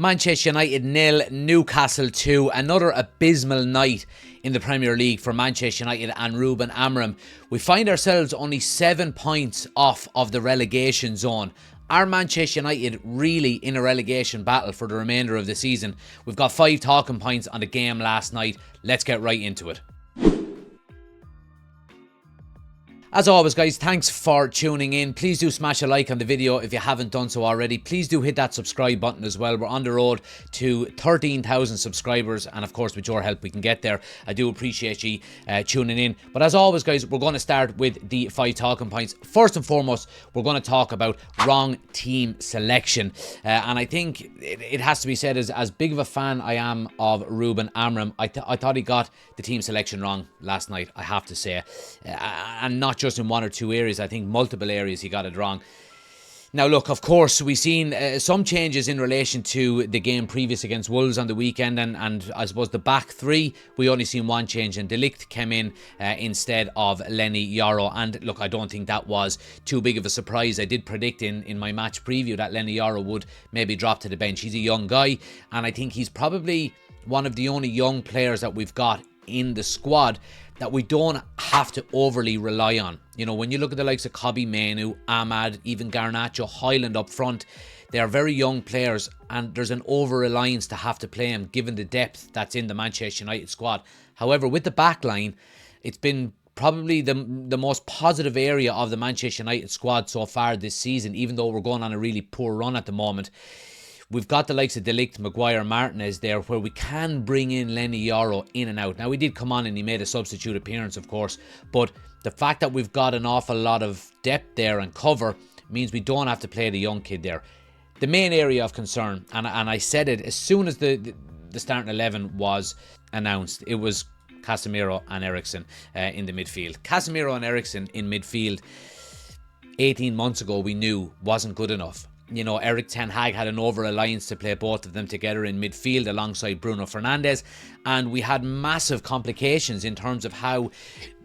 Manchester United 0, Newcastle 2. Another abysmal night in the Premier League for Manchester United and Ruben Amorim. We find ourselves only 7 points off of the relegation zone. Are Manchester United really in a relegation battle for the remainder of the season? We've got 5 talking points on the game last night. Let's get right into it. As always, guys, thanks for tuning in. Please do smash a like on the video if you haven't done so already. Please do hit that subscribe button as well. We're on the road to 13,000 subscribers, and of course with your help we can get there. I do appreciate you tuning in. But as always, guys, we're going to start with the 5 talking points. First and foremost, we're going to talk about wrong team selection. And I think it has to be said, as big of a fan I am of Ruben Amorim, I thought he got the team selection wrong last night, I have to say. And not just in 1 or 2 areas. I think multiple areas he got it wrong. Now look, of course we've seen some changes in relation to the game previous against Wolves on the weekend, and I suppose the back 3 we only seen 1 change, and De Ligt came in instead of Lenny Yoro. And look, I don't think that was too big of a surprise. I did predict in my match preview that Lenny Yoro would maybe drop to the bench. He's a young guy, and I think he's probably one of the only young players that we've got in the squad that we don't have to overly rely on. You know, when you look at the likes of Kobbie Mainoo, Ahmad, even Garnacho, Highland up front, they are very young players, and there's an over-reliance to have to play them given the depth that's in the Manchester United squad. However, with the back line, it's been probably the most positive area of the Manchester United squad so far this season, even though we're going on a really poor run at the moment. We've got the likes of De Ligt, Maguire, Martinez there, where we can bring in Lenny Yoro in and out. Now, he did come on and he made a substitute appearance, of course, but the fact that we've got an awful lot of depth there and cover means we don't have to play the young kid there. The main area of concern, and I said it as soon as the starting 11 was announced, it was Casemiro and Eriksen in the midfield. Casemiro and Eriksen in midfield 18 months ago we knew wasn't good enough. You know, Erik ten Hag had an over-alliance to play both of them together in midfield alongside Bruno Fernandes, and we had massive complications in terms of how,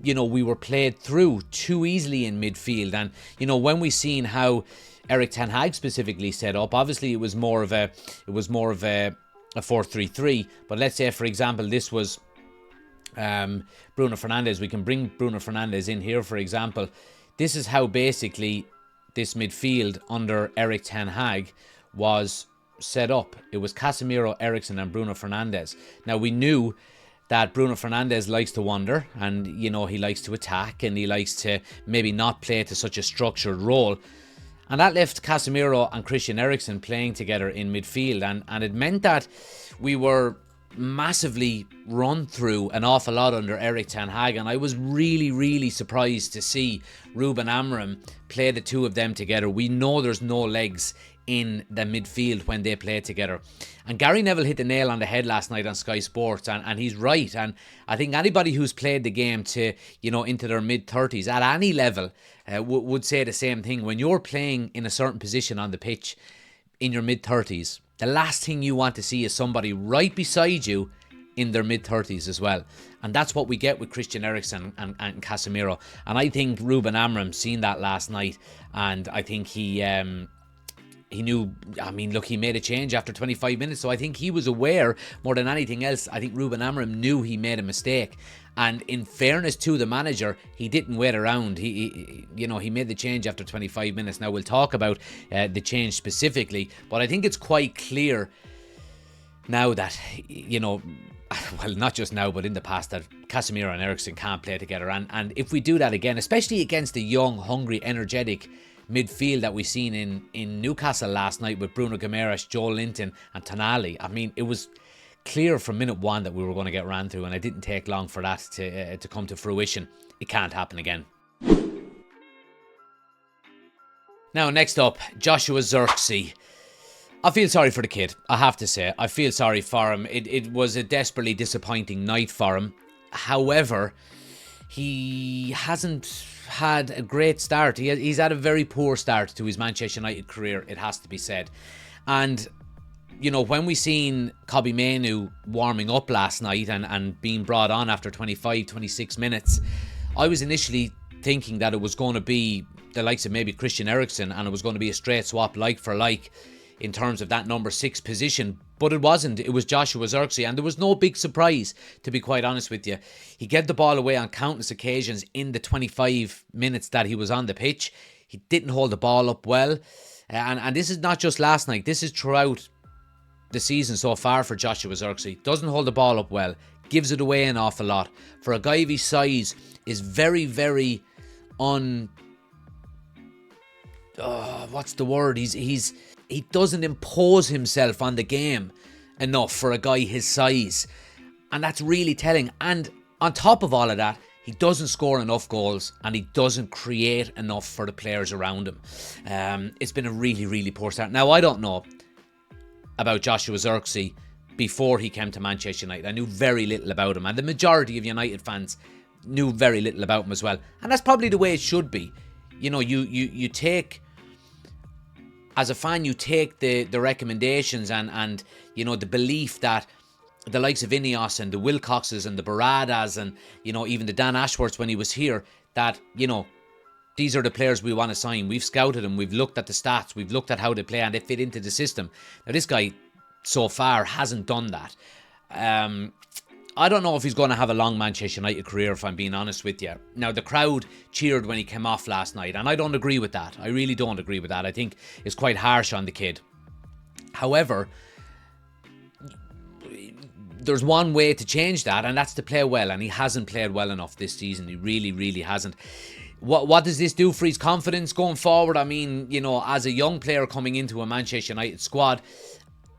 you know, we were played through too easily in midfield. And, you know, when we seen how Erik ten Hag specifically set up, obviously it was more of a 4-3-3, but let's say, for example, this was Bruno Fernandes. We can bring Bruno Fernandes in here, for example. This is how basically this midfield under Erik ten Hag was set up. It was Casemiro, Eriksen and Bruno Fernandes. Now, we knew that Bruno Fernandes likes to wander, and, you know, he likes to attack, and he likes to maybe not play to such a structured role. And that left Casemiro and Christian Eriksen playing together in midfield, and it meant that we were massively run through an awful lot under Erik ten Hag, and I was really surprised to see Ruben Amorim play the two of them together. We know there's no legs in the midfield when they play together, and Gary Neville hit the nail on the head last night on Sky Sports, and he's right. And I think anybody who's played the game to, you know, into their mid-30s at any level would say the same thing. When you're playing in a certain position on the pitch in your mid-30s, the last thing you want to see is somebody right beside you in their mid-30s as well. And that's what we get with Christian Eriksen and Casemiro. And I think Ruben Amorim seen that last night, and I think he knew. I mean, look, he made a change after 25 minutes, so I think he was aware more than anything else. I think Ruben Amorim knew he made a mistake, and in fairness to the manager, he didn't wait around. He made the change after 25 minutes. Now, we'll talk about the change specifically, but I think it's quite clear now that, you know, well, not just now, but in the past, that Casemiro and Eriksen can't play together. And if we do that again, especially against the young, hungry, energetic midfield that we seen in Newcastle last night with Bruno Guimaraes, Joel Linton and Tonali, I mean, it was clear from minute 1 that we were going to get ran through, and it didn't take long for that to come to fruition. It can't happen again. Now, next up, Joshua Xerri. I feel sorry for the kid, I have to say. I feel sorry for him. It was a desperately disappointing night for him. However, he hasn't had a great start. He's had a very poor start to his Manchester United career, it has to be said. And, you know, when we seen Kobbie Mainoo warming up last night and being brought on after 25, 26 minutes, I was initially thinking that it was going to be the likes of maybe Christian Eriksen, and it was going to be a straight swap like for like. in terms of that number 6 position, but it wasn't. It was Joshua Xerri, and there was no big surprise, to be quite honest with you. He gave the ball away on countless occasions in the 25 minutes that he was on the pitch. He didn't hold the ball up well, and this is not just last night. This is throughout the season so far for Joshua Xerri. Doesn't hold the ball up well, gives it away an awful lot. For a guy of his size, is very, very what's the word? He doesn't impose himself on the game enough for a guy his size. And that's really telling. And on top of all of that, he doesn't score enough goals and he doesn't create enough for the players around him. It's been a really, really poor start. Now, I don't know about Joshua Xerri before he came to Manchester United. I knew very little about him, and the majority of United fans knew very little about him as well. And that's probably the way it should be. You know, you take, as a fan, you take the recommendations and you know, the belief that the likes of Ineos and the Wilcoxes and the Baradas and, you know, even the Dan Ashworths when he was here, that, you know, these are the players we want to sign. We've scouted them. We've looked at the stats. We've looked at how they play and they fit into the system. Now, this guy so far hasn't done that. I don't know if he's going to have a long Manchester United career, if I'm being honest with you. Now, the crowd cheered when he came off last night, and I don't agree with that. I really don't agree with that. I think it's quite harsh on the kid. However, there's one way to change that, and that's to play well, and he hasn't played well enough this season. He really, really hasn't. What does this do for his confidence going forward? I mean, you know, as a young player coming into a Manchester United squad,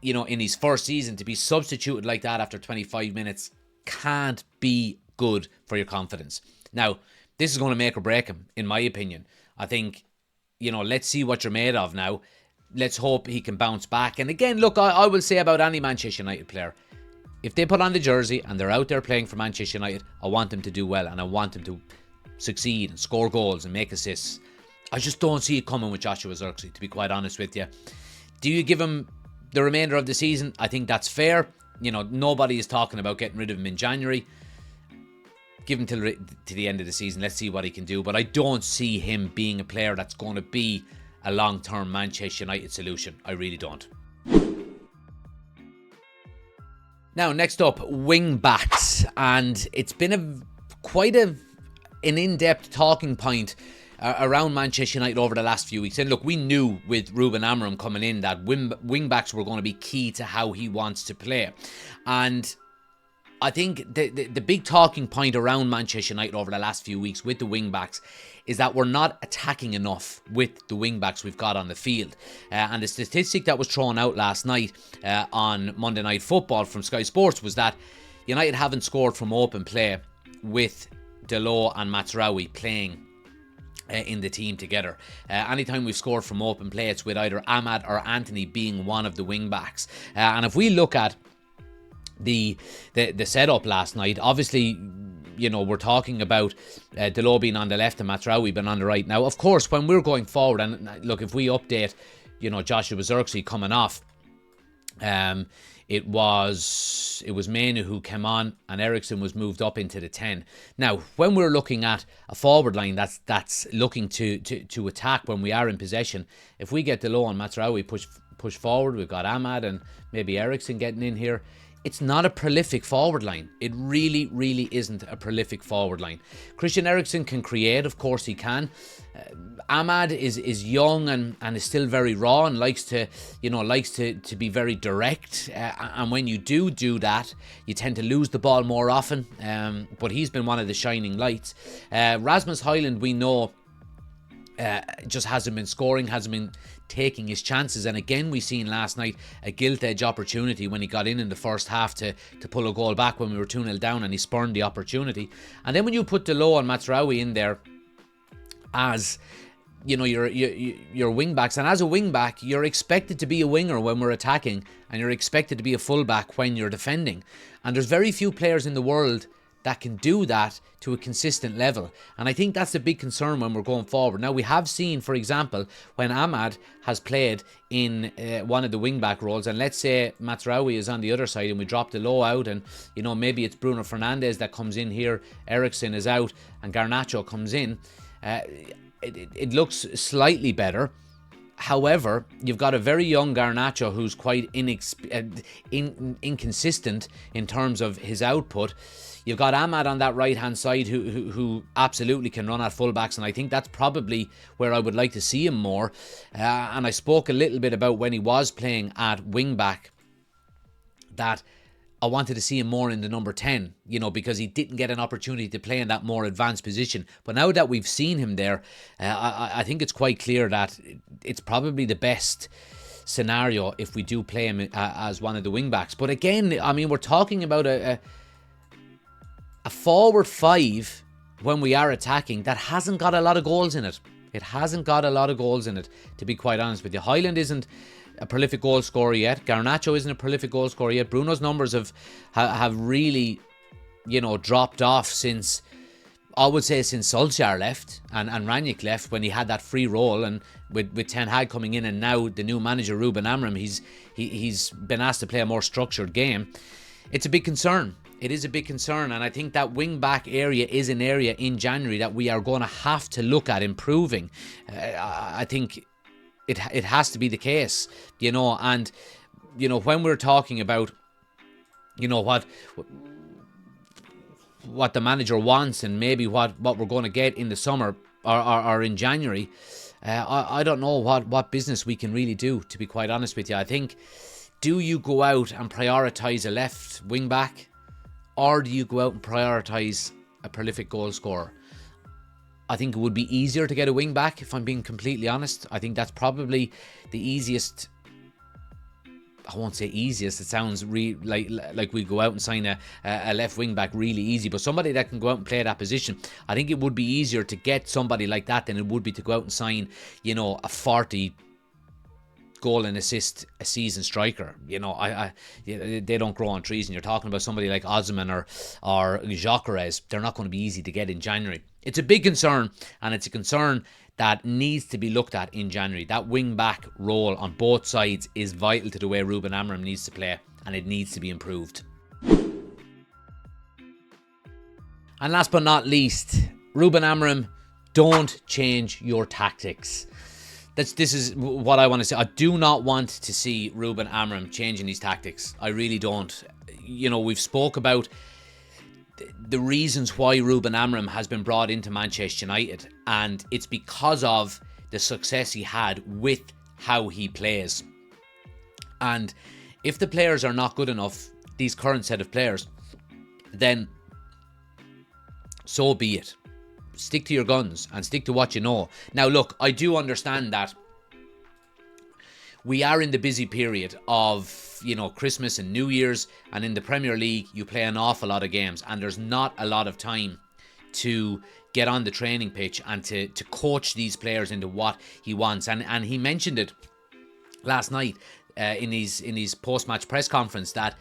you know, in his first season, to be substituted like that after 25 minutes can't be good for your confidence. Now, this is going to make or break him, in my opinion. I think, you know, let's see what you're made of now. Let's hope he can bounce back. And again, look, I will say about any Manchester United player, if they put on the jersey and they're out there playing for Manchester United, I want them to do well and I want them to succeed and score goals and make assists. I just don't see it coming with Joshua Xerri, to be quite honest with you. Do you give him the remainder of the season? I think that's fair. You know, nobody is talking about getting rid of him in January. Give him to the end of the season. Let's see what he can do. But I don't see him being a player that's going to be a long-term Manchester United solution. I really don't. Now, next up, Wingbacks. And it's been quite an in-depth talking point around Manchester United over the last few weeks. And look, we knew with Ruben Amorim coming in that wingbacks were going to be key to how he wants to play. And I think the big talking point around Manchester United over the last few weeks with the wingbacks is that we're not attacking enough with the wingbacks we've got on the field. And the statistic that was thrown out last night on Monday Night Football from Sky Sports was that United haven't scored from open play with Dalot and Mazraoui playing in the team together. Anytime we've scored from open play, it's with either Ahmad or Anthony being one of the wing backs. And if we look at the setup last night, obviously, you know, we're talking about Dalot being on the left and Mazraoui being on the right. Now, of course, when we're going forward, and look, if we update, you know, Joshua Xerri coming off, it was Manu who came on and Eriksson was moved up into the 10. Now, when we're looking at a forward line that's looking to attack when we are in possession, if we get Dalot and Mazraoui push forward, we've got Ahmad and maybe Eriksson getting in here. It's not a prolific forward line. It really, really isn't a prolific forward line. Christian Eriksen can create, of course he can. Ahmad is young and is still very raw and likes to be very direct. And when you do that, you tend to lose the ball more often. But he's been one of the shining lights. Rasmus Højlund, we know, just hasn't been scoring, hasn't been taking his chances. And again, we seen last night a gilt-edge opportunity when he got in the first half to pull a goal back when we were 2-0 down, and he spurned the opportunity. And then when you put Dalot and Mazraoui in there as, you know, your wing backs, and as a wing back, you're expected to be a winger when we're attacking, and you're expected to be a full back when you're defending. And there's very few players in the world that can do that to a consistent level. And I think that's a big concern when we're going forward. Now, we have seen, for example, when Ahmad has played in one of the wing-back roles, and let's say Mazraoui is on the other side and we drop the low out, and, you know, maybe it's Bruno Fernandes that comes in here, Eriksson is out, and Garnacho comes in, it looks slightly better. However, you've got a very young Garnacho who's quite inconsistent in terms of his output. You've got Ahmad on that right-hand side who absolutely can run at fullbacks, and I think that's probably where I would like to see him more. And I spoke a little bit about when he was playing at wing-back that I wanted to see him more in the number 10, because he didn't get an opportunity to play in that more advanced position. But now that we've seen him there, I think it's quite clear that it's probably the best scenario if we do play him as one of the wing-backs. But again, I mean, we're talking about a forward five when we are attacking that hasn't got a lot of goals in it. It hasn't got a lot of goals in it, to be quite honest with you. Hyland isn't a prolific goal scorer yet. Garnacho isn't a prolific goal scorer yet. Bruno's numbers have really, dropped off since, I would say, since Solskjaer left and Rangnick left, when he had that free role, and with Ten Hag coming in, and now the new manager Ruben Amorim, he's been asked to play a more structured game. It's a big concern. It is a big concern, and I think that wing-back area is an area in January that we are going to have to look at improving. I think it has to be the case, and, when we're talking about, what the manager wants and maybe what we're going to get in the summer or in January, I don't know what business we can really do, to be quite honest with you. I think, do you go out and prioritise a left wing-back, or do you go out and prioritise a prolific goal scorer? I think it would be easier to get a wing back, if I'm being completely honest. I think that's probably the easiest. I won't say easiest. It sounds like we go out and sign a left wing back really easy, but somebody that can go out and play that position. I think it would be easier to get somebody like that than it would be to go out and sign, a 40 goal and assist a season striker. They don't grow on trees, and you're talking about somebody like Osman or Gyökeres. They're not going to be easy to get in January. It's a big concern, and it's a concern that needs to be looked at in January. That wing-back role on both sides is vital to the way Ruben Amorim needs to play, and it needs to be improved. And last but not least, Ruben Amorim, don't change your tactics. This is what I want to say. I do not want to see Ruben Amorim changing his tactics. I really don't. We've spoke about the reasons why Ruben Amorim has been brought into Manchester United, and it's because of the success he had with how he plays. And if the players are not good enough, these current set of players, then so be it. Stick to your guns and stick to what you know. Now, look, I do understand that we are in the busy period of, Christmas and New Year's, and in the Premier League, you play an awful lot of games, and there's not a lot of time to get on the training pitch and to coach these players into what he wants. And he mentioned it last night in his post-match press conference that,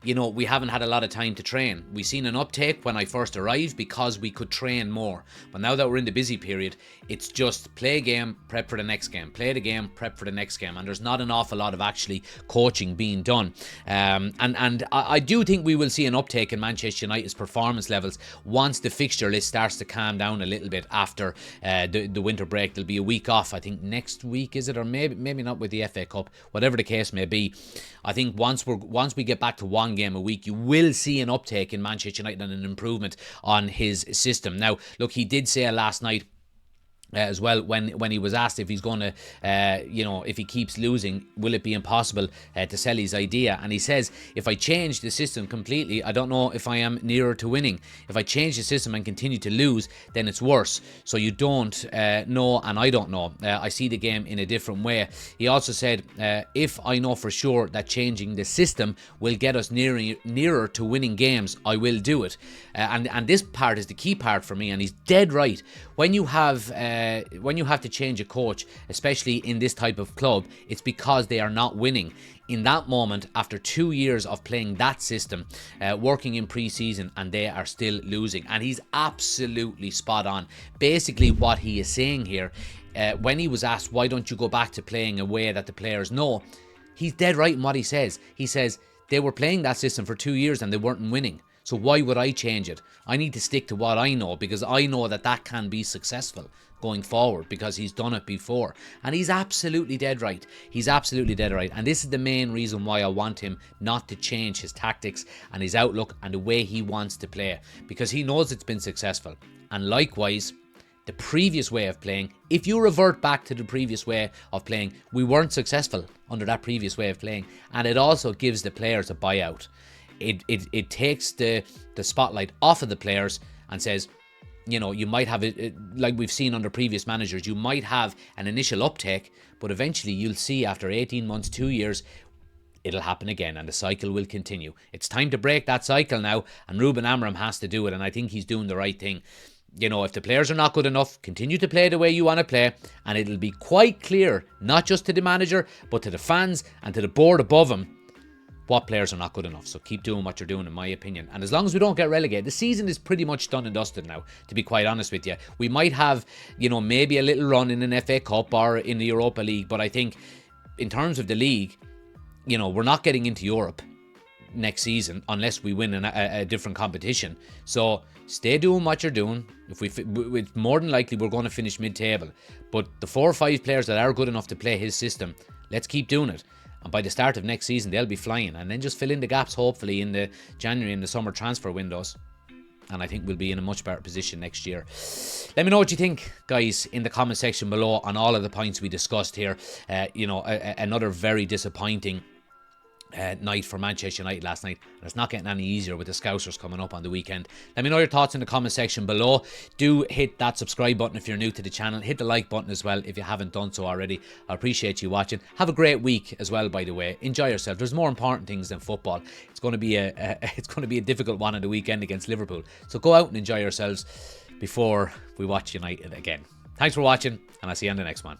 we haven't had a lot of time to train. We've seen an uptake when I first arrived because we could train more. But now that we're in the busy period, it's just play a game, prep for the next game. Play the game, prep for the next game. And there's not an awful lot of actually coaching being done. And I do think we will see an uptake in Manchester United's performance levels once the fixture list starts to calm down a little bit after the winter break. There'll be a week off, I think next week, is it? Or maybe not with the FA Cup. Whatever the case may be. I think once we get back to one game a week, you will see an uptake in Manchester United and an improvement on his system. Now, look, he did say last night as well, when he was asked if he's going to, if he keeps losing, will it be impossible to sell his idea? And he says, if I change the system completely, I don't know if I am nearer to winning. If I change the system and continue to lose, then it's worse. So you don't know, and I don't know. I see the game in a different way. He also said, if I know for sure that changing the system will get us nearer to winning games, I will do it. And this part is the key part for me, and he's dead right. When you have to change a coach, especially in this type of club, it's because they are not winning. In that moment, after 2 years of playing that system, working in pre-season, and they are still losing. And he's absolutely spot on. Basically, what he is saying here, when he was asked, why don't you go back to playing a way that the players know? He's dead right in what he says. He says, they were playing that system for 2 years and they weren't winning. So why would I change it? I need to stick to what I know, because I know that can be successful going forward, because he's done it before. And he's absolutely dead right. He's absolutely dead right. And this is the main reason why I want him not to change his tactics and his outlook and the way he wants to play, because he knows it's been successful. And likewise, the previous way of playing, if you revert back to the previous way of playing, we weren't successful under that previous way of playing. And it also gives the players a buyout. It takes the spotlight off of the players and says, you know, you might have it, like we've seen under previous managers, you might have an initial uptake, but eventually you'll see after 18 months, 2 years, it'll happen again and the cycle will continue. It's time to break that cycle now, and Ruben Amorim has to do it, and I think he's doing the right thing. You know, if the players are not good enough, continue to play the way you want to play, and it'll be quite clear, not just to the manager, but to the fans and to the board above him, what players are not good enough. So keep doing what you're doing, in my opinion. And as long as we don't get relegated, the season is pretty much done and dusted now, to be quite honest with you. We might have, you know, maybe a little run in an FA Cup or in the Europa League, but I think in terms of the league, you know, we're not getting into Europe next season unless we win a different competition. So stay doing what you're doing. It's more than likely we're going to finish mid-table, but the 4 or 5 players that are good enough to play his system, let's keep doing it. And by the start of next season, they'll be flying. And then just fill in the gaps, hopefully, in the January and the summer transfer windows. And I think we'll be in a much better position next year. Let me know what you think, guys, in the comment section below on all of the points we discussed here. You know, another very disappointing night for Manchester United last night, and it's not getting any easier with the Scousers coming up on the weekend. Let me know your thoughts in the comment section below. Do hit that subscribe button if you're new to the channel. Hit the like button as well if you haven't done so already. I appreciate you watching. Have a great week as well, by the way. Enjoy yourself. There's more important things than football. It's going to be a difficult one on the weekend against Liverpool, so go out and enjoy yourselves before we watch United again. Thanks for watching, and I'll see you on the next one.